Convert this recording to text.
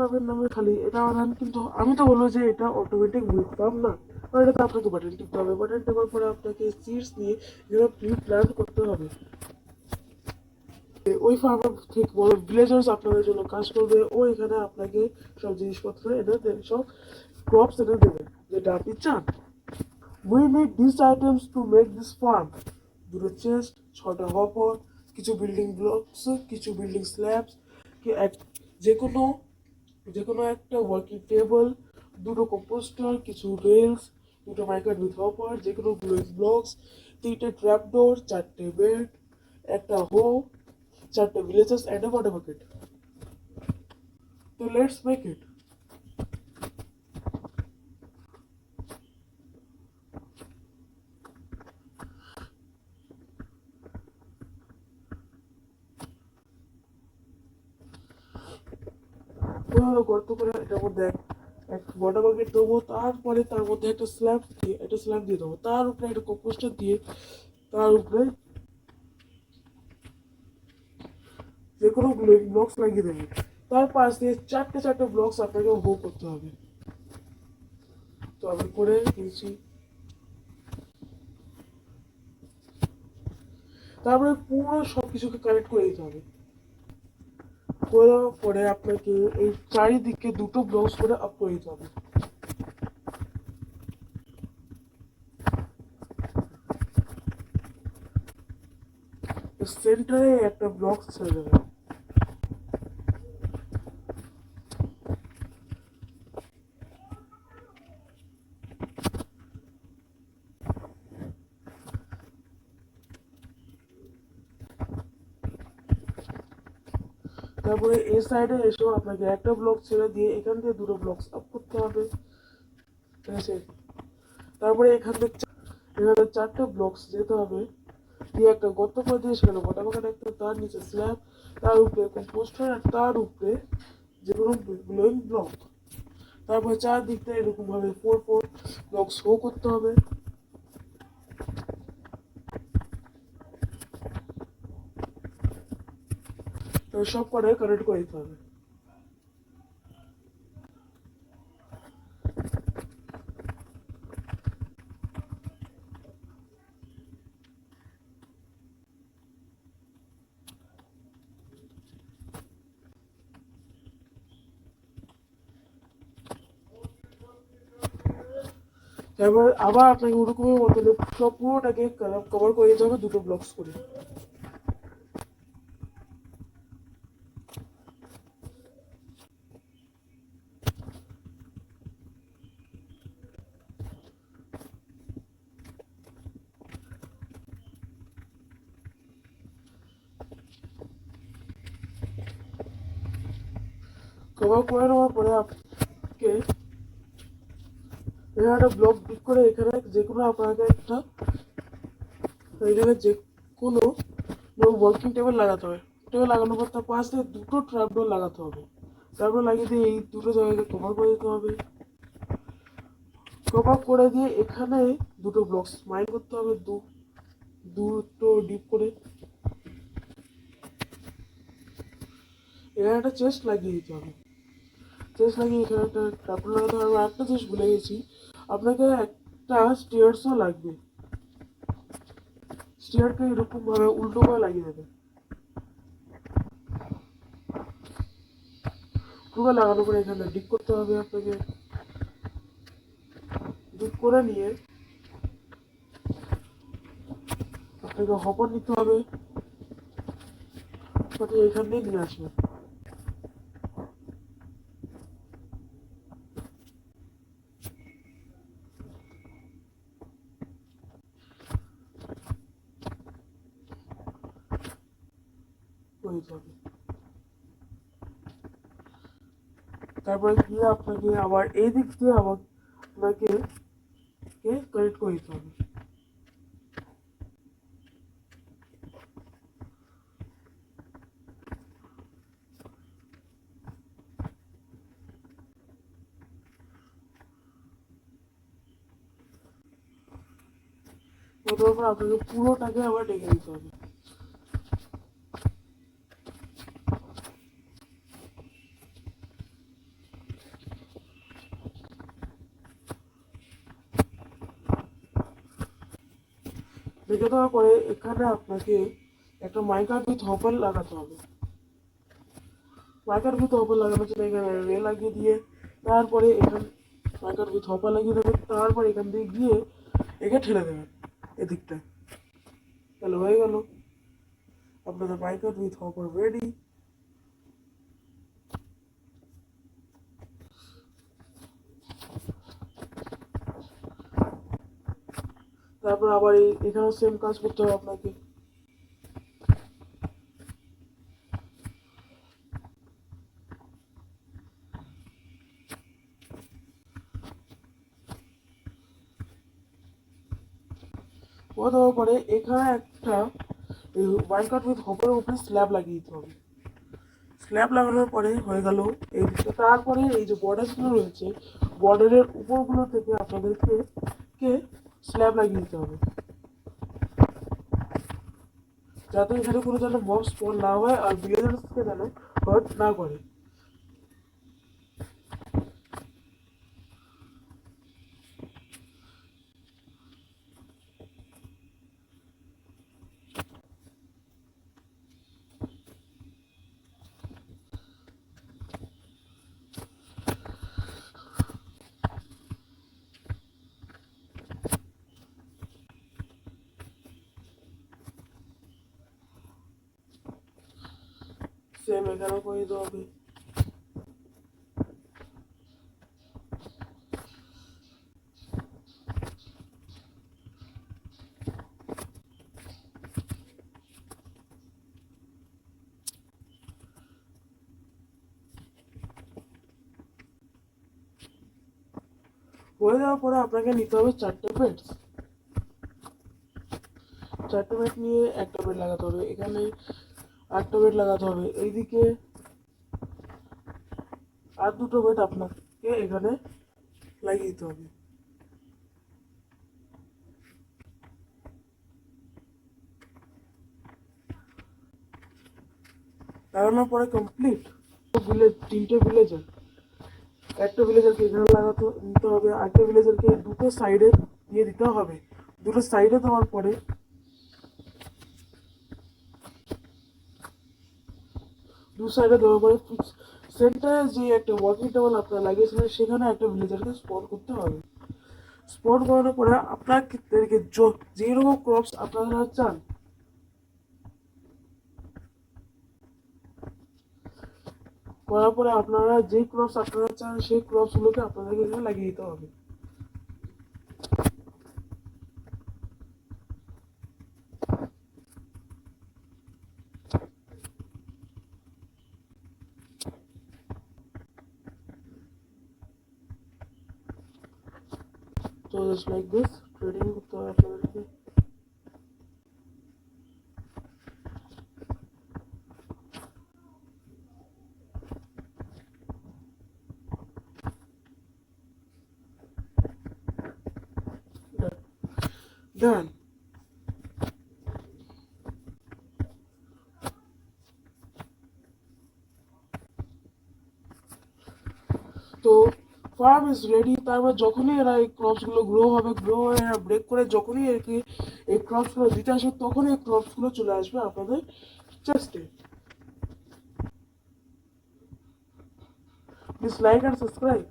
পাম্পের নামে খালি এটা বানান, কিন্তু আমি তো বলবো যে এটা অটোমেটিক উইথ পাম্প না, কারণ এটাতে আপনাকে বাটন টিপতে হবে। বাটন টেপার পরে আপনাকে সিডস নিয়ে এগুলো প্রি প্ল্যান্ট করতে হবে। ওই ফার্মার থেকে বড় ভিলেজার্স আপনাদের জন্য কাজ করবে, ও এখানে আপনাকে সব জিনিসপত্র এনে দেবে, সব ক্রপস এনে দেবে যেটা আপনি চান। We need these items to make this farm. দুটো চেস্ট, 6টা হপার, কিছু বিল্ডিং ব্লকস, কিছু বিল্ডিং স্ল্যাবস, যে কোনো যে কোনো একটা ওয়ার্কিং টেবল, দুটো কম্পোস্টার, কিছু রেলস, দুটো মাইক্রোড উইথ হপার, যে কোনো গ্লোইং ব্লকস, 3টে ট্র্যাপ ডোর, 4টে বেড, একটা হো, 4টে villages and a water bucket. তো লেটস মেক ইট। গর্ত করে এটার মধ্যে এক ওয়াটার বাকেট দেবো, তারপরে তার মধ্যে একটা স্ল্যাব দিয়ে দেবো, তার উপরে একটা কম্পোস্টার দিয়ে, তার উপরে যে কোনো ব্লকস লাগিয়ে দেবে। তার পাশ দিয়ে 4টে ব্লকস আপনাকে হো করতে হবে। তো আমি করে দিয়েছি। তারপরে পুরো সব কিছুকে কানেক্ট করে দিতে হবে। করে দেওয়ার পরে আপনাকে এই চারিদিকে দুটো ব্লকস করে আপ করে দিতে হবে। সেন্টারে একটা ব্লক ছেড়ে দেবে। তারপরে এই সাইডে এসেও আপনাকে একটা ব্লক ছেড়ে দিয়ে এখান থেকে দুটো ব্লকস আপ করতে হবে, ঠিক আছে? তারপরে এখানে 4টে ব্লকস যেতে হবে, দিয়ে একটা গর্ত করে দিয়ে সেখানে মোটা মোটা একটা, তার নিচে স্ল্যাব, তার উপরে কম্পোস্টার, আর তার উপরে যে কোনো গ্লোয়িং ব্লক। তারপরে চারদিকটা এরকম ভাবে 4 ব্লক শো করতে হবে। তো সব করে কানেক্ট করে দিতে হবে। তারপর আবার আপনাকে ওরকমের মতন সব পুরোটাকে কভার করে দিতে হবে দুটো ব্লকস করে। কভার করে নেওয়ার পরে আপনাকে এখানে একটা ব্লক ক্লিক করে এখানে যে কোনো আপনাকে এখানে যে কোনো ওয়ার্কিং টেবিল লাগাতে হবে। টেবিল লাগানোর পর তার পাশে দুটো ট্র্যাপডোর লাগাতে হবে। ট্র্যাপডোর লাগিয়ে দিয়ে এই দুটো জায়গাকে কভার করে দিতে হবে। কভার করে দিয়ে এখানে দুটো ব্লকস মাইন করতে হবে, দুটো ডিপ করে। এখানে একটা চেস্ট লাগিয়ে দিতে হবে। চেস্ট লাগিয়ে এখানে একটা ট্র্যাপডোর লাগাতে হবে। আর একটা জিনিস ভুলে গেছি, আপনাকে একটা স্টিয়ার্সও লাগবে। স্টিয়ারকে এরকম ভাবে উল্টো করে লাগিয়ে দেবে। পুরো লাগানোর পরে এখানে ডিপ করতে হবে। আপনাকে ডিপ করে নিয়ে আপনাকে হপার নিতে হবে, এখান দিয়ে নিয়ে আসবে। তারপরে গিয়ে আপনাকে আবার এই দিক দিয়ে আবার আপনাকে কানেক্ট করে দিতে হবে। তারপর আপনাকে পুরোটাকে আবার ডেকে দিতে হবে। রেখে দেওয়ার পরে এখানে আপনাকে একটা মাইকার উইথ হপার লাগাতে হবে। মাইকার উইথ হপার লাগানোর জন্য এখানে রে লাগিয়ে দিয়ে তারপরে এখানে মাইকার উইথ হপার লাগিয়ে দেবেন, তারপর এখান দিয়ে গিয়ে একে ঠেলে দেবেন এদিকটায়। তাহলে হয়ে গেল আপনাদের মাইকার উইথ হপার রেডি। তারপর আবার এখানেও সেম কাজ করতে হবে আপনাকে। ও দেওয়ার পরে এখানে একটা মাইকার উইথ হপারের উপরে স্ল্যাব লাগিয়ে দিতে হবে। স্ল্যাব লাগানোর পরে হয়ে গেল এই দিকটা। তারপরে এই যে বর্ডারগুলো রয়েছে, বর্ডারের উপরগুলো থেকে আপনাদেরকে স্ল্যাব লাগিয়ে দিতে হবে, যাতে এখানে কোনো যেন মব স্পন না হয় আর ভিলেজার্সকে যেন হার্ট না করে। সেম এখানেও করে দিতে হবে। হয়ে যাওয়ার পরে আপনাকে নিতে হবে 4টে বেড। 4টে বেড নিয়ে একটা বেড লাগাতে হবে, এখানে 8টা বেড লাগাতে হবে, এইদিকে আর 2টো বেড আপনাকে এখানে লাগিয়ে দিতে হবে। লাগানোর পরে কমপ্লিট। ভিলেজ 3টে ভিলেজার, একটা ভিলেজারকে এখানে লাগাতে নিতে হবে, আরেকটা ভিলেজারকে দুটো সাইডে দিয়ে দিতে হবে। দুটো সাইডে দেওয়ার পরে সেন্টারে যে একটা ওয়াকিং টেবিল আপনারা লাগিয়েছিলেন সেখানে একটা ভিলেজারকে স্পট করতে হবে। স্পট করানোর পরে আপনাদেরকে যেরকম ক্রপস আপনারা চান করার পরে আপনারা যে ক্রপস আপনারা চান সেই ক্রপসগুলোকে আপনাদেরকে এখানে লাগিয়ে দিতে হবে। So just like this trading করতে হবে আপনাদেরকে। Done. তো ফার্ম ইজ রেডি। তারপর যখনই এরা এই ক্রপসগুলো গ্রো হবে, গ্রো হয়ে এরা ব্রেক করে যখনই একে এই ক্রপসগুলো দিতে আসবে তখনই এই ক্রপসগুলো চলে আসবে আপনাদের চেস্টে। Please like and subscribe.